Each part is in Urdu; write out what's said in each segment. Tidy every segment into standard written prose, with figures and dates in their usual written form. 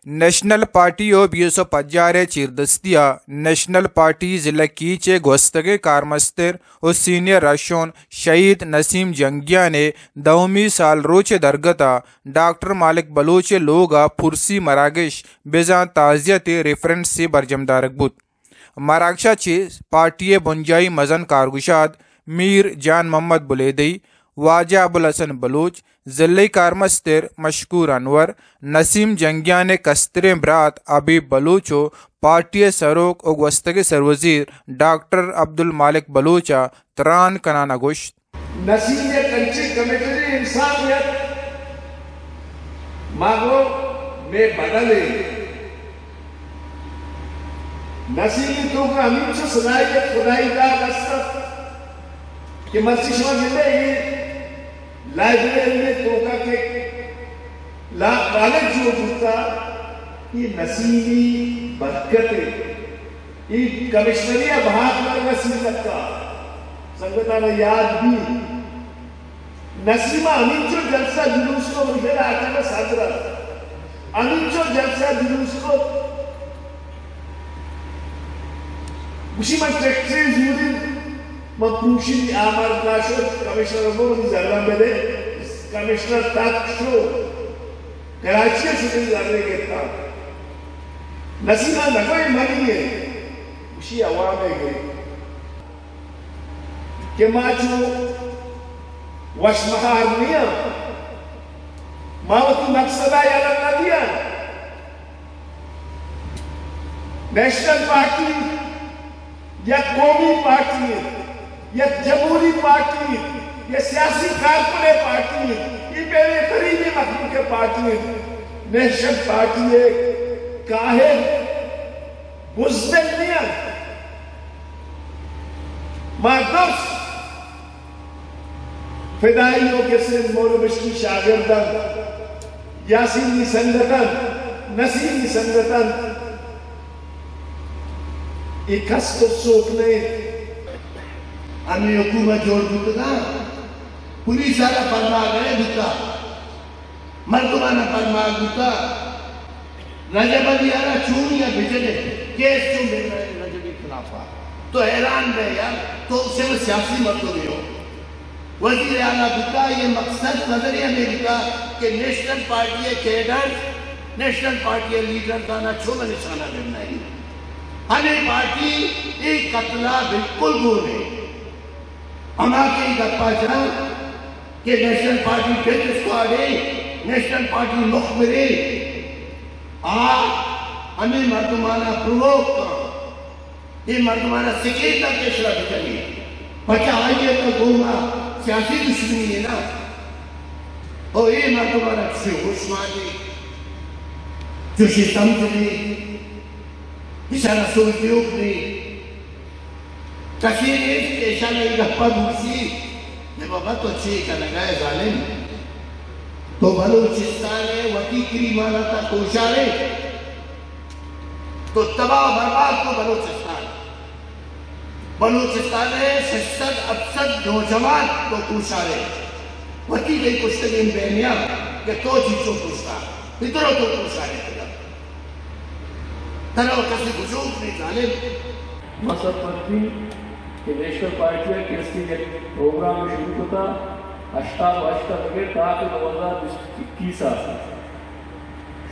نیشنل پارٹی و 250 چیردستیا نیشنل پارٹی ضلع کیچے گوستگے کارمستر و سینئر رشون شہید نسیم جنگیا نے 2 سال روچ درگتا ڈاکٹر مالک بلوچ لوگا پھرسی مراگش بزان تعزیت ریفرنس سے برجمدارک بود مراگشہ چے پارٹی بنجائی مزن کارگشاد میر جان محمد بلیدی واجہ ابوالحسن بلوچ ضلعی کارمستر مشکور انور نسیم جنگیا نے کستر برات ابیب بلوچ و پارٹی سروک و گوستگی سروزیر ڈاکٹر عبدالمالک بلوچا تران کنانا گوشت نسیم کنچی کمیٹری انسانیت مانگو میں بدلے نسیم تو کا ہمیں سے صلاحیت خدائی کا دستت کہ مرسی شما ملے یہ لائبریری میں توکا کے کالج جو ہوتا یہ نسیمی برکتے یہ کمشنریہ بہت پر نسیم لگتا سنگتانا یاد بھی نسیمہ امین جو جلسہ جلوس کو مجھے آتا ہے ساترہ امین جو جلسہ جلوس کو اسی میں ٹریکٹری زیوری مپروشی آمار ناشد کمیشنر امور زرم بلے کمیشنر تاک شو کراچی سے زرنے گئتا نسیمہ نگوئی منی ہے اسی عوام ہے گئی کہ ماچو وشمہار نیا ماوتی مقصدہ یا لگنا دیا نیشنل پارٹی یا قومی پارٹی یا جمہوری پارٹی یا سیاسی کارکنے پارٹی یہ میرے قریبی مخلوق پارٹی نیشنل پارٹی ہے کاہر بزدل نیا مادرس فدائیوں کے سن مولو بشکی شاگردن یاسینی سنگتن نسیمی سنگتن ایک ہستو سوکنے ہمیں حکومت جوڑ بکتا پولیس آرہ پرما گئے بکتا مردمانہ پرما بکتا رجب علی آرہ چونیا بھجنے کیس چون بے رہے رجبی خلافہ تو حیران رہے یار تو اسے وہ سیاسی مردمی ہو وزیر اعلیٰ بکتا یہ مقصد نظریہ میں بکتا کہ national party cadre national party leader دانا چھو میں نشانہ کرنا ہے ہمیں پارٹی ایک قتلہ بالکل گول ہے ہمارا کی گپا جان کہ نیشنل پارٹی ڈیتھ اسکواڈ ہے نیشنل پارٹی مخبرے ہمیں مردمانہ پرووک کا یہ مردمانہ سکیتا کیسرہ بچلی بچہ آئیے تو گوما سیاسی دشمنی ہے نا اور یہ مردمانہ چھے عثمانی چوشی سمجھنی اشارہ سوچیوک نہیں کشیر اس کے اشارہ ایک گھپا دوسی میں بابا تو چھے کا لگائے ظالم تو بلوچستان ہے وطی کری مانا تا کوشارے تو تباہ برباد کو بلوچستان ہے 60-80 نوجوان تو کوشارے وطی گئی کشتگین بینیا کہ تو چیچو کوشتا ادھروں تو کوشارے تنہا کسی بزرگ نہیں ظالم مقصد پر تھی کہ نیشنل پارٹی ہے کہ اس کی پروگرام شروع ہوتا 8 لگے تاکہ 2021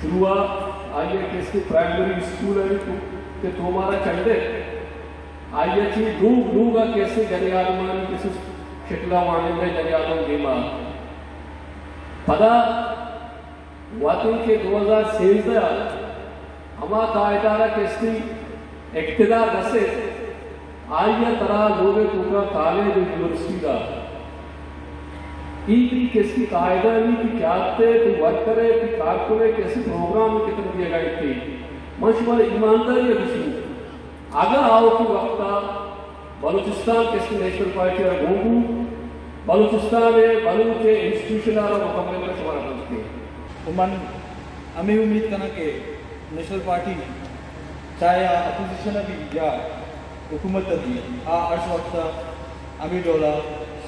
شروع آئیے کہ اس کی پرائمری اسکول ہے کہ تو ہمارا چل دے آئیے چی دوگا کیسے جریادمان کسی شکلہ وانندے جریادوں گیما پدا واقعی کے 2013 ہما قائدارہ کسی اقتدار دسے آئیہ طرح لوگے توکا کالج یونیورسٹی کا ایک کسی قائدہ نہیں کہ کیا آتے کہ ورکرے کہ کارکنے کسی پروگرام کی طرف دیا گئی تھی منشمال ایمانداری بشنو اگر آؤ کی وقتا بلوچستان کسی نیشنل پارٹی ہے گھومو بلوچستان ہے بلوچ انسٹیٹیوشن آرہ مکمل کا شمارہ بنتے ہیں من ہمیں امید کرنا کہ نیشنل پارٹی چاہے اپوزیشن بھی یا حکومت بھی عرص وقتا امی ڈولا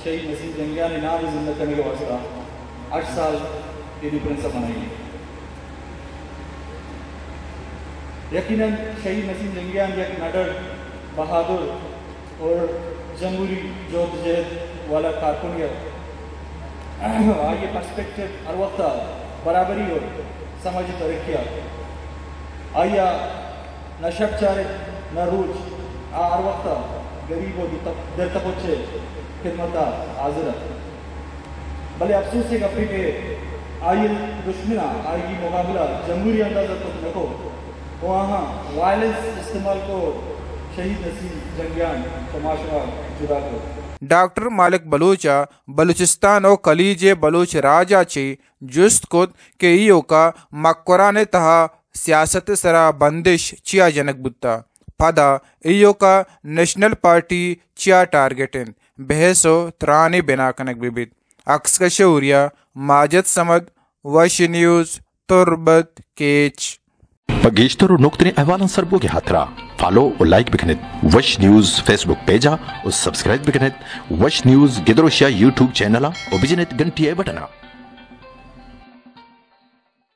شہید نسیم جنگیا نے نام زندہ کرنے کے واسطہ 8 سال یہ ڈیفرنس بنائی ہے یقیناً شہید نسیم جنگیان یک نڈر بہادر اور جمہوری جہد والا کارکن ہے. آئیے پرسپیکٹو ہر وقت برابری اور سماجی ترقیہ آیا نہ شب چارے نہ روج ہر وقت غریب و در تپوچے خدمت حاضر. بھلے افسوس ہے گپی کہ آئی دشمنا آئی مقابلہ جمہوری اندازہ تک نکو وہاں وائلنس استعمال کو شہید نسیم جنگیان تماشا جدا کو. ڈاکٹر مالک بلوچا بلوچستان و خلیج بلوچ راجا چی جست کت کہ ایو کا مقران تہا سیاست سرا بندش چیا جنک بتا پدا ایو کا نیشنل پارٹی چیا ٹارگیٹن بحث و ترانی بنا کنک بیبیت. عکس کا شوریا ماجد سمد وش نیوز تربت کیچ پگیشتر و نقطۂ احوالن سربو کے ہاتھرا فالو اور لائک بکنت وش نیوز فیس بک پیجا اور سبسکرائب بکنت وش نیوز گدروشیا یوٹیوب چینل اور بجنت گھنٹی بٹنا.